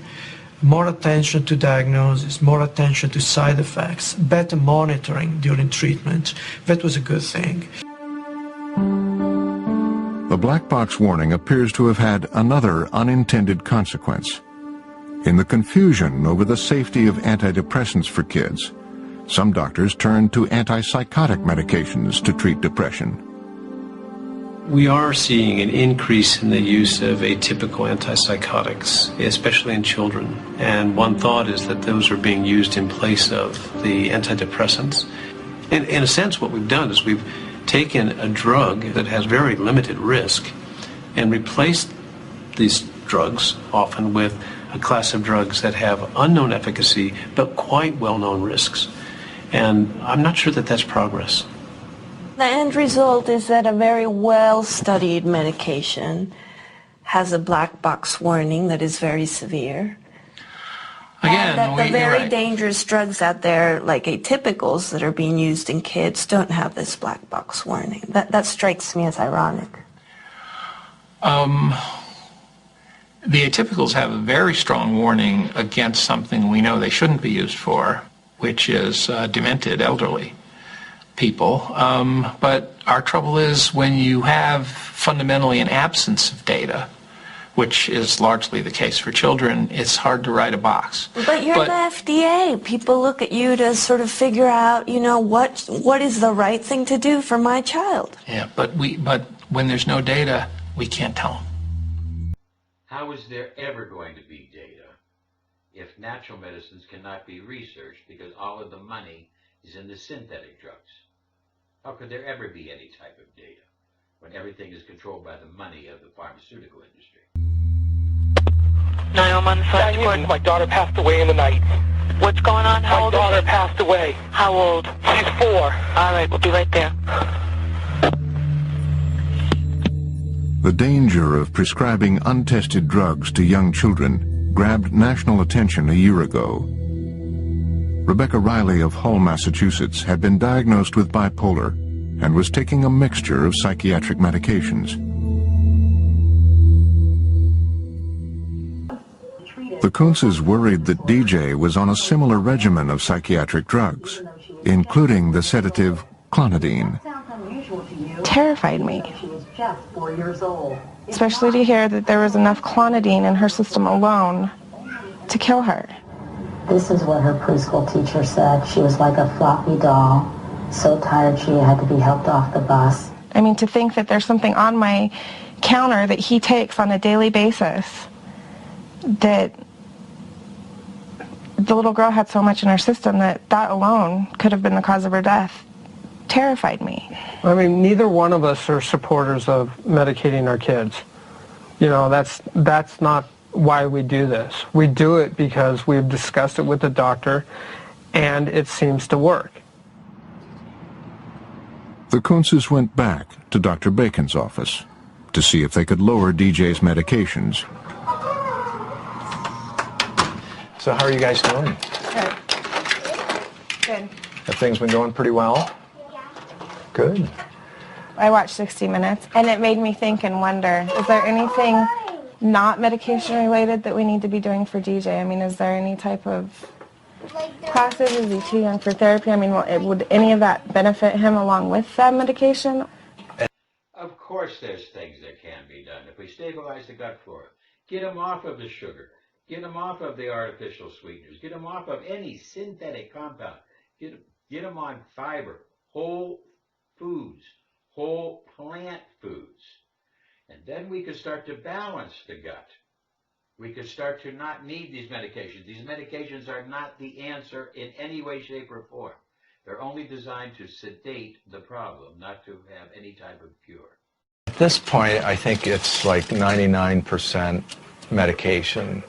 S10: more attention to diagnosis, more attention to side effects, better monitoring during treatment, that was a good thing.
S3: The black box warning appears to have had another unintended consequence. In the confusion over the safety of antidepressants for kids, some doctors turned to antipsychotic medications to treat depression.
S13: We are seeing an increase in the use of atypical antipsychotics, especially in children. And one thought is that those are being used in place of the antidepressants. In a sense, what we've done is we've taken a drug that has very limited risk and replaced these drugs often with a class of drugs that have unknown efficacy but quite well-known risks. And I'm not sure that that's progress.
S15: The end result is that a very well-studied medication has a black box warning that is very severe.
S12: Again,
S15: And that the
S12: you're
S15: very
S12: right.
S15: dangerous drugs out there, like atypicals that are being used in kids, don't have this black box warning. That strikes me as ironic.
S12: The atypicals have a very strong warning against something we know they shouldn't be used for, which is demented elderly people. But our trouble is when you have fundamentally an absence of data, which is largely the case for children, it's hard to write a box.
S15: But you're the FDA. People look at you to sort of figure out, you know, what is the right thing to do for my child.
S12: Yeah, but when there's no data, we can't tell them.
S24: How is there ever going to be data if natural medicines cannot be researched because all of the money is in the synthetic drugs? How could there ever be any type of data when everything is controlled by the money of the pharmaceutical industry?
S16: 911, my daughter passed away in the night.
S15: What's going on?
S16: My daughter passed away.
S15: How old?
S16: She's 4.
S15: All right, we'll be right there.
S3: The danger of prescribing untested drugs to young children grabbed national attention a year ago. Rebecca Riley of Hull, Massachusetts, had been diagnosed with bipolar and was taking a mixture of psychiatric medications. The Kuntzes worried that DJ was on a similar regimen of psychiatric drugs, including the sedative clonidine.
S17: Terrified me, especially to hear that there was enough clonidine in her system alone to kill her.
S18: This is what her preschool teacher said. She was like a floppy doll, so tired she had to be helped off the bus.
S17: I mean, to think that there's something on my counter that he takes on a daily basis, that the little girl had so much in her system that alone could have been the cause of her death, terrified me.
S28: I mean, neither one of us are supporters of medicating our kids. You know, that's not why we do this. We do it because we've discussed it with the doctor and it seems to work.
S3: The Kuntzes went back to Dr. Bacon's office to see if they could lower DJ's medications.
S29: So how are you guys doing?
S17: Good. Good.
S29: Have things been going pretty well? Good.
S17: I watched 60 Minutes, and it made me think and wonder, is there anything not medication related that we need to be doing for DJ? I mean, is there any type of classes? Is he too young for therapy? I mean, would any of that benefit him along with that medication?
S24: Of course there's things that can be done. If we stabilize the gut flora, get them off of the sugar, get them off of the artificial sweeteners, get them off of any synthetic compound, get them on fiber, whole foods, whole plant foods. And then we could start to balance the gut. We could start to not need these medications. These medications are not the answer in any way, shape, or form. They're only designed to sedate the problem, not to have any type of cure.
S29: At this point, I think it's like 99% medication.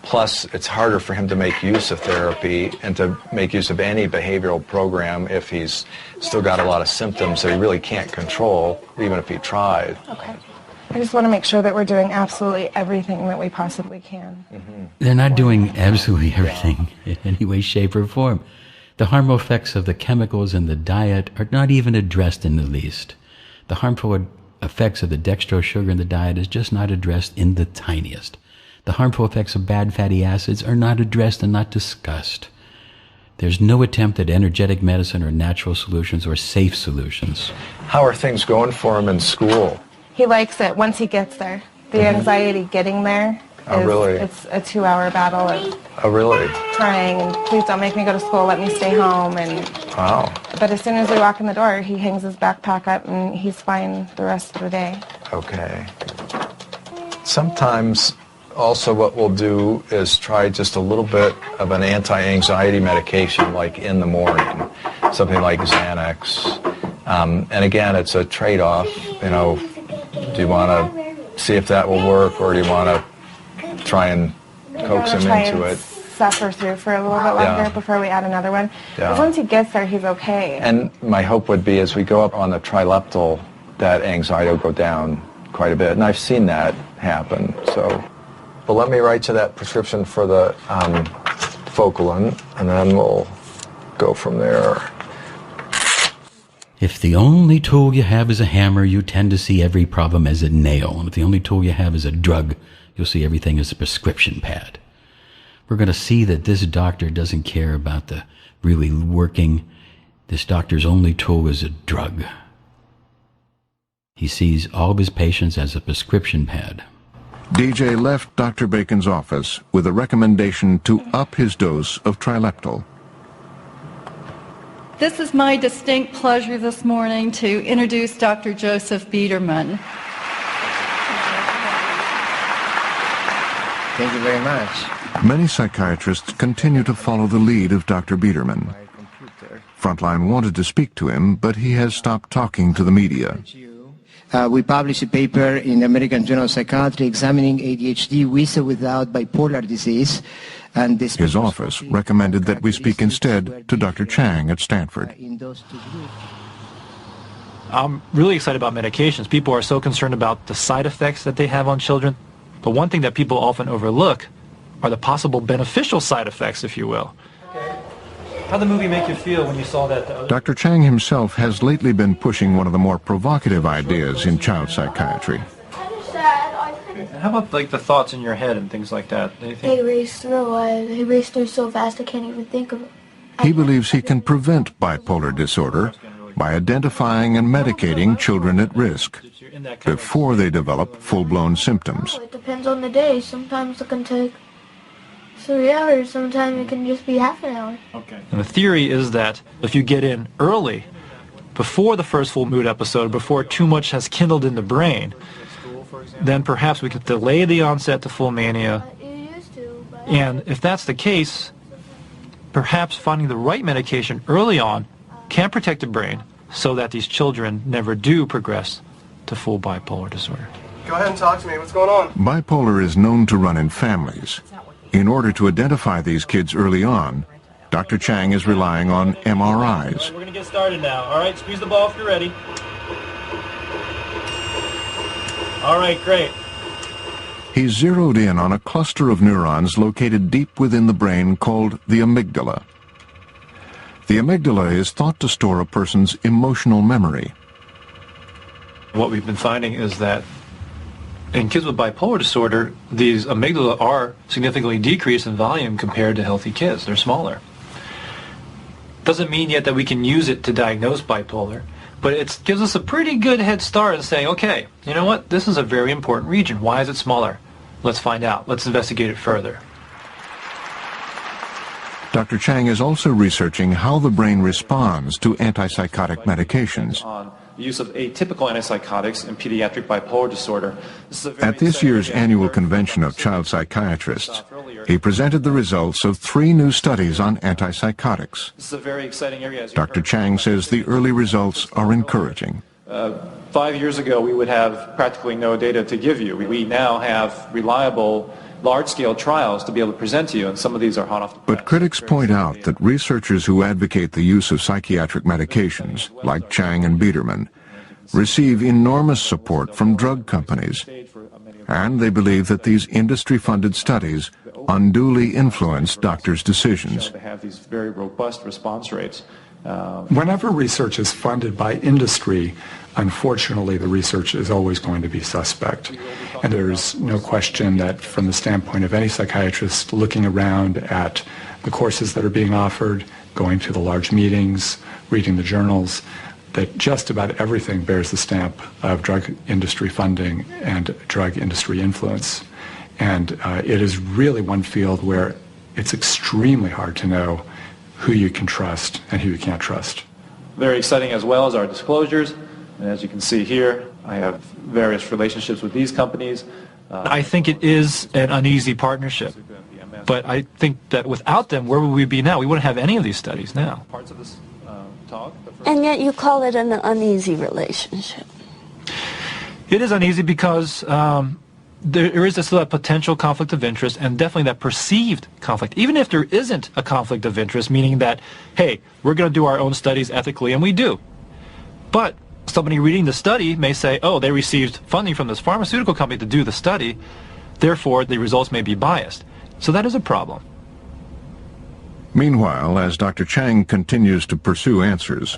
S29: Plus, it's harder for him to make use of therapy and to make use of any behavioral program if he's still got a lot of symptoms that he really can't control, even if he tried.
S17: Okay. I just want to make sure that we're doing absolutely everything that we possibly can.
S1: They're not doing absolutely everything in any way, shape, or form. The harmful effects of the chemicals in the diet are not even addressed in the least. The harmful effects of the dextrose sugar in the diet is just not addressed in the tiniest. The harmful effects of bad fatty acids are not addressed and not discussed. There's no attempt at energetic medicine or natural solutions or safe solutions.
S29: How are things going for him in school?
S17: He likes it once he gets there. The anxiety getting there
S29: Oh, really?
S17: It's a 2-hour battle of
S29: Oh, really?
S17: trying, and please don't make me go to school, let me stay home. And
S29: Wow.
S17: but as soon as we walk in the door, he hangs his backpack up and he's fine the rest of the day.
S29: Okay. Sometimes also what we'll do is try just a little bit of an anti-anxiety medication like in the morning, something like Xanax. And again, it's a trade-off, you know, do you want to see if that will work or do you want to try and coax him into it?
S17: Suffer through for a little bit longer
S29: Yeah.
S17: before we add another one.
S29: Yeah.
S17: Because once he gets there, he's okay.
S29: And my hope would be as we go up on the trileptal, that anxiety will go down quite a bit. And I've seen that happen. So, but let me write you that prescription for the Focalin, and then we'll go from there.
S1: If the only tool you have is a hammer, you tend to see every problem as a nail. And if the only tool you have is a drug, you'll see everything as a prescription pad. We're going to see that this doctor doesn't care about the really working. This doctor's only tool is a drug. He sees all of his patients as a prescription pad.
S3: DJ left Dr. Bacon's office with a recommendation to up his dose of trileptal.
S7: This is my distinct pleasure this morning to introduce Dr. Joseph Biederman.
S11: Thank you very much.
S3: Many psychiatrists continue to follow the lead of Dr. Biederman. Frontline wanted to speak to him, but he has stopped talking to the media.
S11: We published a paper in the American Journal of Psychiatry examining ADHD with or without bipolar disease. And this
S3: His office recommended that we speak instead to Dr. Chang at Stanford.
S14: I'm really excited about medications. People are so concerned about the side effects that they have on children. But one thing that people often overlook are the possible beneficial side effects, if you will. How'd the movie make you feel when you saw that?
S3: Dr. Chang himself has lately been pushing one of the more provocative ideas in child psychiatry.
S14: How about like the thoughts in your head and things like that? Anything?
S19: They race through. They race through so fast I can't even think of it.
S3: He believes he can prevent bipolar disorder by identifying and medicating children at risk before they develop full-blown symptoms.
S19: It depends on the day. Sometimes it can take 3 hours. Sometimes it can just be half an hour.
S14: Okay. And the theory is that if you get in early, before the first full mood episode, before too much has kindled in the brain, then perhaps we could delay the onset to full mania. And if that's the case, perhaps finding the right medication early on can protect the brain so that these children never do progress to full bipolar disorder.
S20: Go ahead and talk to me. What's going on?
S3: Bipolar is known to run in families. In order to identify these kids early on, Dr. Chang is relying on MRIs.
S14: We're going to get started now. All right, squeeze the ball if you're ready. All right, great.
S3: He's zeroed in on a cluster of neurons located deep within the brain called the amygdala. The amygdala is thought to store a person's emotional memory.
S14: What we've been finding is that in kids with bipolar disorder, these amygdala are significantly decreased in volume compared to healthy kids. They're smaller. Doesn't mean yet that we can use it to diagnose bipolar, but it gives us a pretty good head start in saying, okay, you know what, this is a very important region. Why is it smaller? Let's find out. Let's investigate it further.
S3: Dr. Chang is also researching how the brain responds to antipsychotic medications.
S14: On the use of atypical antipsychotics in pediatric bipolar disorder.
S3: At this year's annual convention of child psychiatrists, he presented the results of 3 new studies on antipsychotics.
S14: This is a very exciting area.
S3: Dr. Chang says the early results are encouraging.
S14: 5 years ago, we would have practically no data to give you. We now have reliable, large-scale trials to be able to present to you, and some of these are hot off the press.
S3: But critics point out that researchers who advocate the use of psychiatric medications, like Chang and Biederman, receive enormous support from drug companies, and they believe that these industry-funded studies unduly influence doctors' decisions.
S2: They have these very robust response rates.
S4: Whenever research is funded by industry, unfortunately the research is always going to be suspect. And there's no question that from the standpoint of any psychiatrist looking around at the courses that are being offered, going to the large meetings, reading the journals, that just about everything bears the stamp of drug industry funding and drug industry influence. And it is really one field where it's extremely hard to know who you can trust and who you can't trust.
S2: Very exciting as well as our disclosures. And as you can see here, I have various relationships with these companies.
S14: I think it is an uneasy partnership. But I think that without them, where would we be now? We wouldn't have any of these studies now.
S2: Parts of this talk.
S15: And yet you call it an uneasy relationship.
S14: It is uneasy because there is still a potential conflict of interest and definitely that perceived conflict. Even if there isn't a conflict of interest, meaning that, hey, we're going to do our own studies ethically, and we do. But somebody reading the study may say, oh, they received funding from this pharmaceutical company to do the study, therefore the results may be biased. So that is a problem.
S3: Meanwhile, as Dr. Chang continues to pursue answers,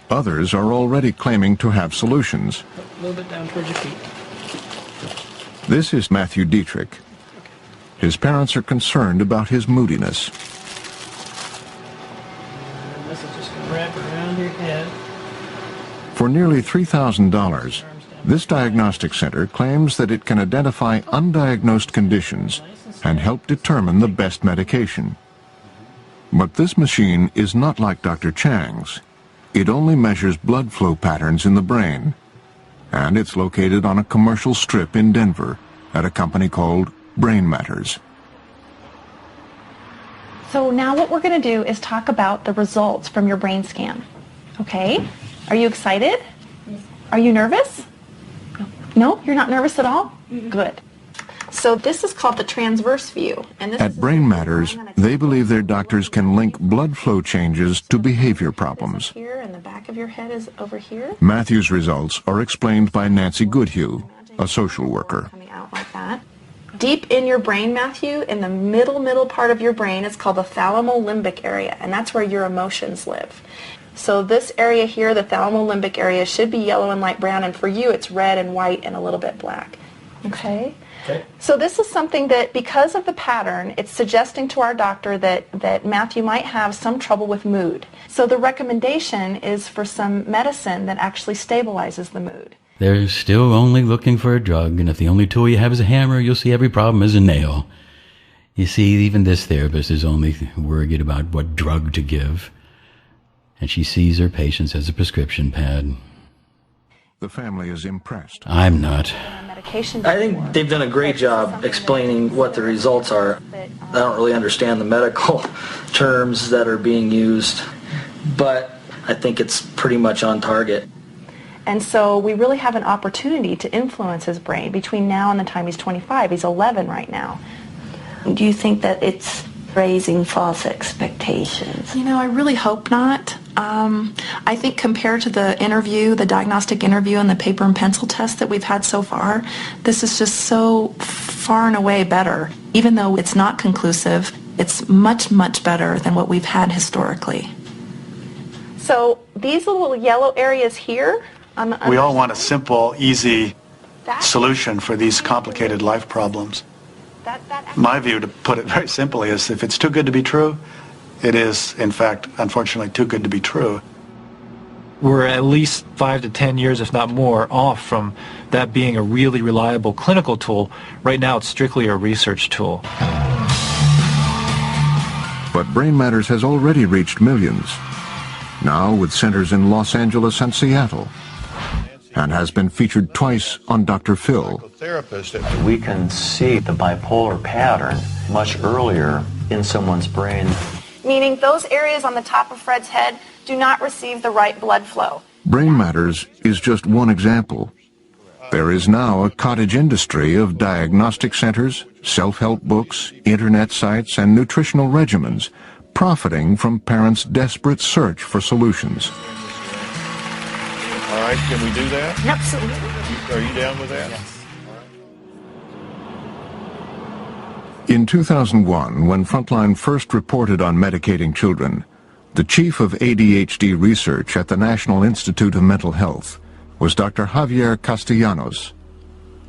S3: others are already claiming to have solutions.
S5: A little bit down towards your feet.
S3: This is Matthew Dietrich. His parents are concerned about his moodiness.
S5: And this is just going to wrap around your head.
S3: For nearly $3,000, this diagnostic center claims that it can identify undiagnosed conditions and help determine the best medication. But this machine is not like Dr. Chang's. It only measures blood flow patterns in the brain, and it's located on a commercial strip in Denver at a company called Brain Matters.
S9: So now what we're going to do is talk about the results from your brain scan. Okay? Are you excited?
S19: Yes.
S9: Are you nervous? No? You're not nervous at all? Mm-hmm. Good. So this is called the transverse view. And this
S3: At Brain Matters, they believe their doctors can link blood flow changes to behavior problems.
S9: Here, and the back of your head is over here.
S3: Matthew's results are explained by Nancy Goodhue, a social worker.
S9: Coming out like that. Deep in your brain, Matthew, in the middle part of your brain, it's called the thalamo-limbic area, and that's where your emotions live. So this area here, the thalamo-limbic area, should be yellow and light brown, and for you it's red and white and a little bit black. Okay?
S5: Okay.
S9: So this is something that, because of the pattern, it's suggesting to our doctor that Matthew might have some trouble with mood. So the recommendation is for some medicine that actually stabilizes the mood.
S1: They're still only looking for a drug, and if the only tool you have is a hammer, you'll see every problem is a nail. You see, even this therapist is only worried about what drug to give, and she sees her patients as a prescription pad.
S3: The family is impressed.
S1: I'm not.
S5: I think they've done a great job explaining what the results are. I don't really understand the medical terms that are being used, but I think it's pretty much on target.
S9: And so we really have an opportunity to influence his brain between now and the time he's 25. He's 11 right now.
S15: Do you think that it's raising false expectations?
S9: You know, I really hope not. I think compared to the interview, the diagnostic interview and the paper and pencil test that we've had so far, this is just so far and away better. Even though it's not conclusive, it's much, much better than what we've had historically. So these little yellow areas here,
S21: we all want a simple, easy solution for these complicated life problems. My view, to put it very simply, is if it's too good to be true, it is, in fact, unfortunately, too good to be true.
S14: We're at least 5 to 10 years, if not more, off from that being a really reliable clinical tool. Right now, it's strictly a research tool.
S3: But Brain Matters has already reached millions, now with centers in Los Angeles and Seattle, and has been featured twice on Dr. Phil.
S22: We can see the bipolar pattern much earlier in someone's brain.
S9: Meaning those areas on the top of Fred's head do not receive the right blood flow.
S3: Brain Matters is just one example. There is now a cottage industry of diagnostic centers, self-help books, internet sites, and nutritional regimens, profiting from parents' desperate search for solutions. All right, can we do that?
S15: Absolutely.
S3: Are you down with that? Yes. In 2001, when Frontline first reported on medicating children, the chief of ADHD research at the National Institute of Mental Health was Dr. Javier Castellanos.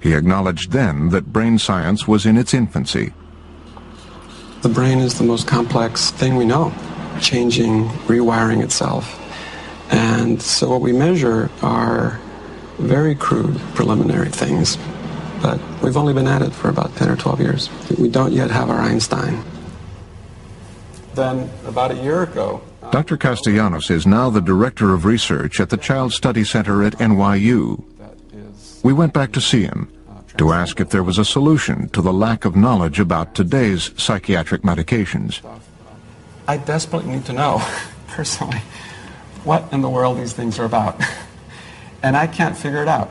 S3: He acknowledged then that brain science was in its infancy.
S6: The brain is the most complex thing we know, changing, rewiring itself. And so what we measure are very crude preliminary things, but we've only been at it for about 10 or 12 years. We don't yet have our Einstein. Then, about a year ago,
S3: Dr. Castellanos is now the director of research at the Child Study Center at NYU. We went back to see him to ask if there was a solution to the lack of knowledge about today's psychiatric medications.
S6: I desperately need to know, personally, what in the world these things are about. And I can't figure it out.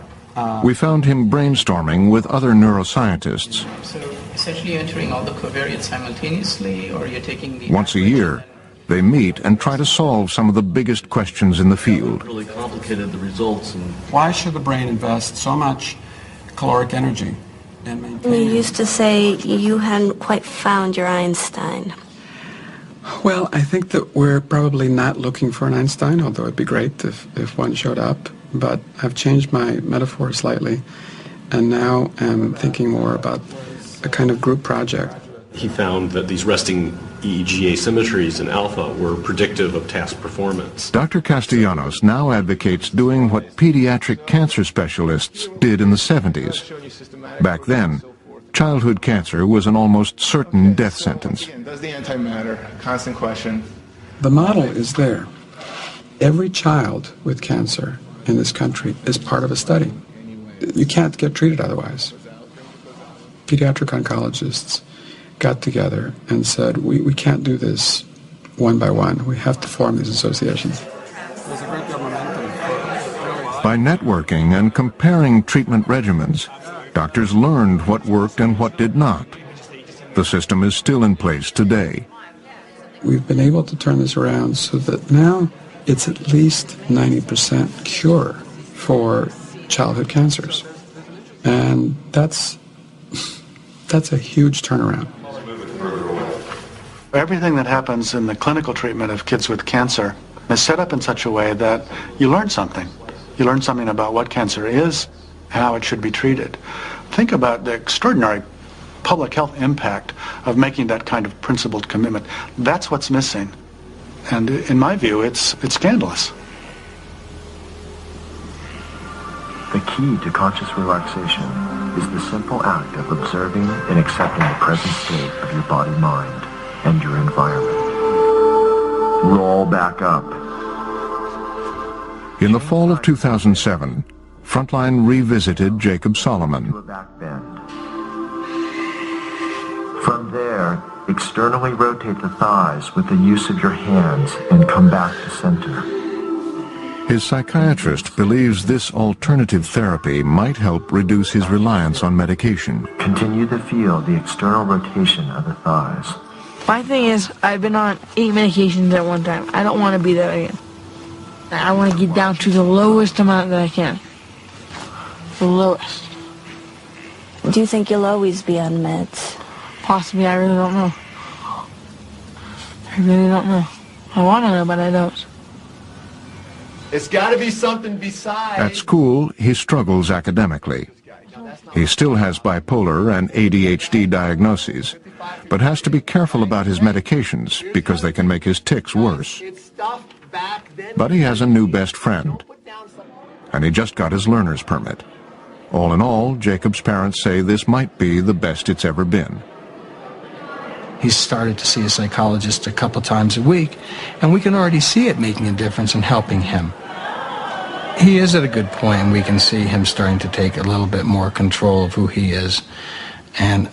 S3: We found him brainstorming with other neuroscientists.
S8: So essentially you're entering all the covariates simultaneously, or you're taking the...
S3: Once a year, they meet and try to solve some of the biggest questions in the field.
S6: Really complicated the results. And why should the brain invest so much caloric energy in maintaining...
S15: You used to say you hadn't quite found your Einstein.
S6: Well, I think that we're probably not looking for an Einstein, although it'd be great if one showed up. But I've changed my metaphor slightly, and now I'm thinking more about a kind of group project.
S10: He found that these resting EEG asymmetries in alpha were predictive of task performance.
S3: Dr. Castellanos now advocates doing what pediatric cancer specialists did in the 70s. Back then, childhood cancer was an almost certain death sentence.
S20: Does the antimatter? Constant question.
S6: The model is there. Every child with cancer in this country is part of a study. You can't get treated otherwise. Pediatric oncologists got together and said, we can't do this one by one. We have to form these associations.
S3: By networking and comparing treatment regimens, doctors learned what worked and what did not. The system is still in place today.
S6: We've been able to turn this around so that now it's at least 90% cure for childhood cancers. And that's a huge turnaround.
S21: Everything that happens in the clinical treatment of kids with cancer is set up in such a way that you learn something. You learn something about what cancer is, how it should be treated. Think about the extraordinary public health impact of making that kind of principled commitment. That's what's missing. And in my view, it's scandalous.
S22: The key to conscious relaxation is the simple act of observing and accepting the present state of your body, mind, and your environment. Roll back up.
S3: In the fall of 2007, Frontline revisited Jacob Solomon.
S22: From there, externally rotate the thighs with the use of your hands and come back to center.
S3: His psychiatrist believes this alternative therapy might help reduce his reliance on medication.
S22: Continue to feel the external rotation of the thighs.
S12: My thing is, I've been on 8 medications at one time. I don't want to be that again. I want to get down to the lowest amount that I can. The lowest.
S15: Do you think you'll always be on meds?
S12: Possibly, I really don't know. I really don't know. I want to know, but I don't.
S20: It's got to be something besides...
S3: At school, he struggles academically. He still has bipolar and ADHD diagnoses, but has to be careful about his medications because they can make his tics worse. But he has a new best friend, and he just got his learner's permit. All in all, Jacob's parents say this might be the best it's ever been.
S13: He's started to see a psychologist a couple times a week, and we can already see it making a difference in helping him. He is at a good point, and we can see him starting to take a little bit more control of who he is, and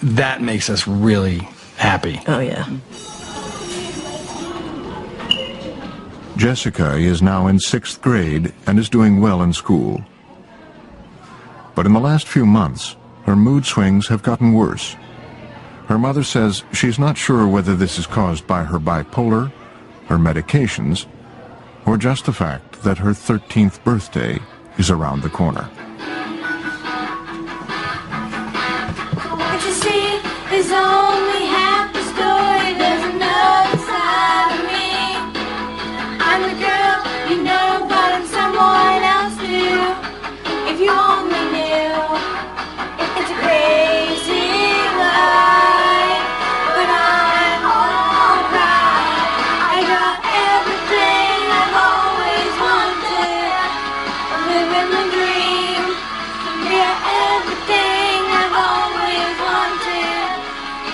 S13: that makes us really happy.
S15: Oh, yeah.
S3: Jessica is now in 6th grade and is doing well in school. But in the last few months, her mood swings have gotten worse. Her mother says she's not sure whether this is caused by her bipolar, her medications, or just the fact that her 13th birthday is around the corner.
S16: What you see is only half the story. There's another side of me. I'm the girl you know, but I'm someone else too. If you only knew, it's a crazy life, but I'm alright. I got everything I've always wanted. I'm living the dream. Yeah, everything I've always wanted.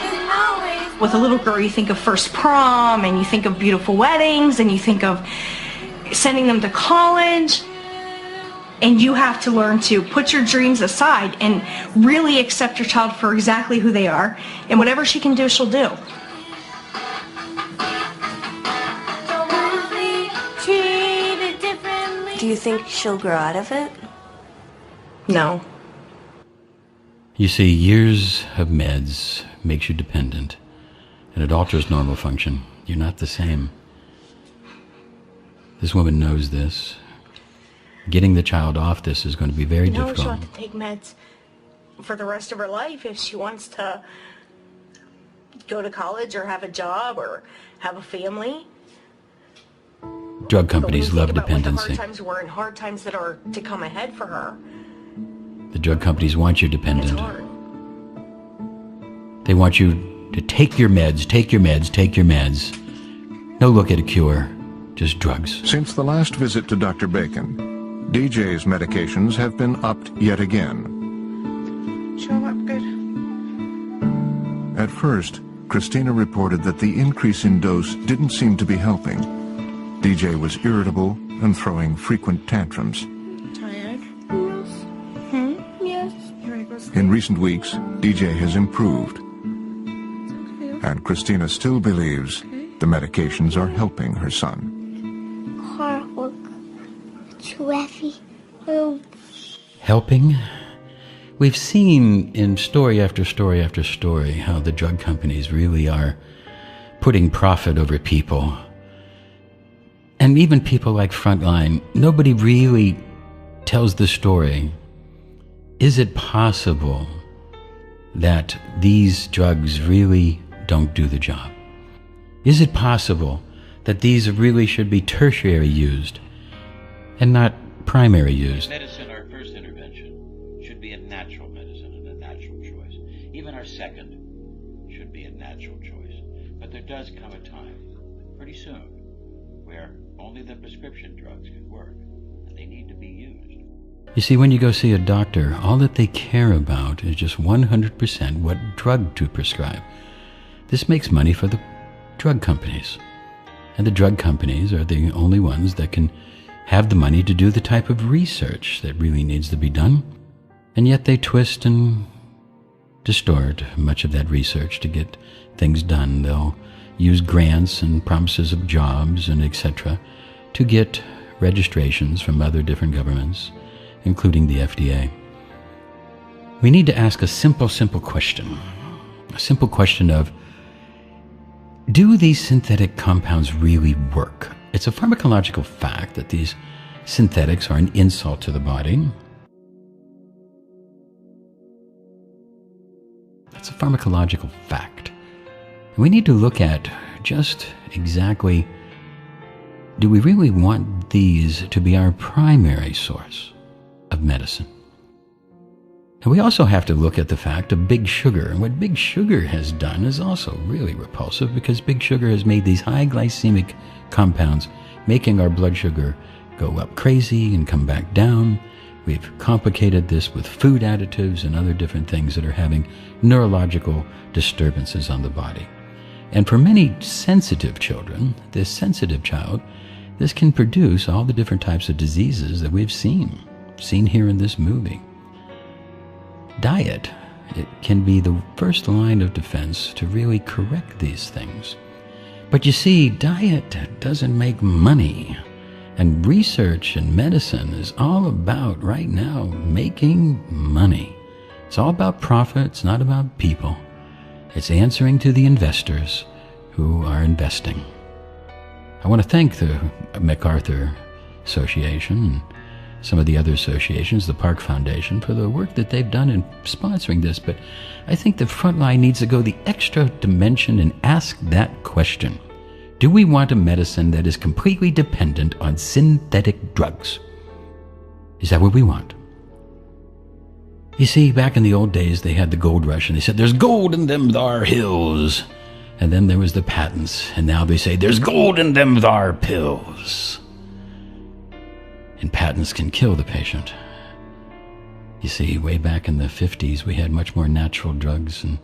S16: Isn't always.
S17: With a little girl, you think of first prom, and you think of beautiful weddings, and you think of sending them to college. And you have to learn to put your dreams aside and really accept your child for exactly who they are. And whatever she can do, she'll do.
S15: Do you think she'll grow out of it?
S17: No.
S1: You see, years of meds makes you dependent, and it alters normal function. You're not the same. This woman knows this. Getting the child off this is going to be very difficult.
S17: She'll have to take meds for the rest of her life if she wants to go to college or have a job or have a family.
S1: Drug companies love dependency.
S17: Hard times were and hard times that are to come ahead for her.
S1: The drug companies want you dependent. They want you to take your meds, take your meds, take your meds. No look at a cure, just drugs.
S3: Since the last visit to Dr. Bacon, DJ's medications have been upped yet again.
S12: Show up good.
S3: At first, Christina reported that the increase in dose didn't seem to be helping. DJ was irritable and throwing frequent tantrums.
S12: Tired?
S19: Yes.
S3: In recent weeks, DJ has improved. And Christina still believes the medications are helping her son.
S19: Horrible. Too heavy.
S1: Helping? We've seen in story after story after story how the drug companies really are putting profit over people. And even people like Frontline, nobody really tells the story. Is it possible that these drugs really don't do the job? Is it possible that these really should be tertiary used and not primary used?
S18: Medicine, our first intervention, should be a natural medicine and a natural choice. Even our second should be a natural choice. But there does come a time, pretty soon, where only the prescription drugs can work, and they need to be used.
S1: You see, when you go see a doctor, all that they care about is just 100% what drug to prescribe. This makes money for the drug companies. And the drug companies are the only ones that can have the money to do the type of research that really needs to be done. And yet they twist and distort much of that research to get things done. They'll use grants and promises of jobs and etc. to get registrations from other different governments, including the FDA. We need to ask a simple question. A simple question of, do these synthetic compounds really work? It's a pharmacological fact that these synthetics are an insult to the body. That's a pharmacological fact. And we need to look at just exactly, do we really want these to be our primary source of medicine? And we also have to look at the fact of Big Sugar. And what Big Sugar has done is also really repulsive, because Big Sugar has made these high glycemic compounds, making our blood sugar go up crazy and come back down. We've complicated this with food additives and other different things that are having neurological disturbances on the body. And for many sensitive children, this sensitive child, this can produce all the different types of diseases that we've seen here in this movie. Diet, it can be the first line of defense to really correct these things. But you see, diet doesn't make money. And research and medicine is all about, right now, making money. It's all about profit. It's not about people. It's answering to the investors who are investing. I want to thank the MacArthur Association and some of the other associations, the Park Foundation, for the work that they've done in sponsoring this, but I think the Frontline needs to go the extra dimension and ask that question. Do we want a medicine that is completely dependent on synthetic drugs? Is that what we want? You see, back in the old days, they had the gold rush, and they said, there's gold in them thar hills. And then there was the patents, and now they say, there's gold in them thar pills. And patents can kill the patient. You see, way back in the 50s, we had much more natural drugs, and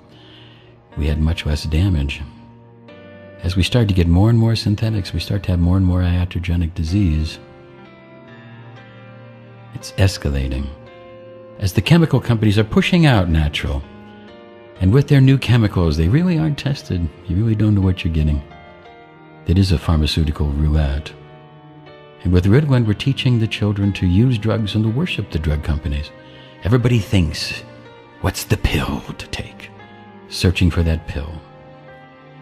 S1: we had much less damage. As we start to get more and more synthetics, we start to have more and more iatrogenic disease. It's escalating. As the chemical companies are pushing out natural, and with their new chemicals, they really aren't tested. You really don't know what you're getting. It is a pharmaceutical roulette. And with Ritalin, we're teaching the children to use drugs and to worship the drug companies. Everybody thinks, what's the pill to take? Searching for that pill.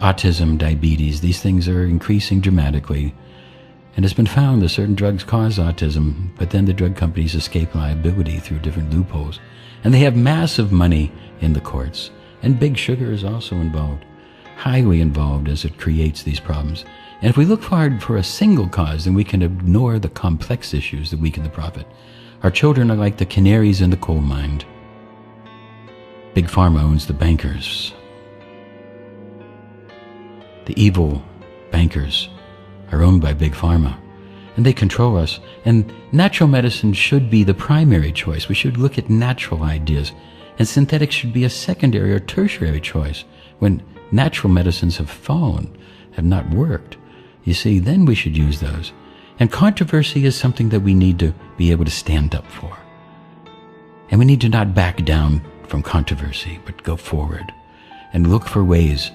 S1: Autism, diabetes, these things are increasing dramatically. And it's been found that certain drugs cause autism, but then the drug companies escape liability through different loopholes. And they have massive money in the courts. And Big Sugar is also involved, highly involved as it creates these problems. And if we look hard for a single cause, then we can ignore the complex issues that weaken the profit. Our children are like the canaries in the coal mine. Big Pharma owns the bankers. The evil bankers are owned by Big Pharma, and they control us. And natural medicine should be the primary choice. We should look at natural ideas, and synthetics should be a secondary or tertiary choice. When natural medicines have fallen, have not worked, you see, then we should use those. And controversy is something that we need to be able to stand up for. And we need to not back down from controversy, but go forward and look for ways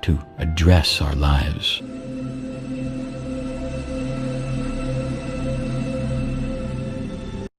S1: to address our lives.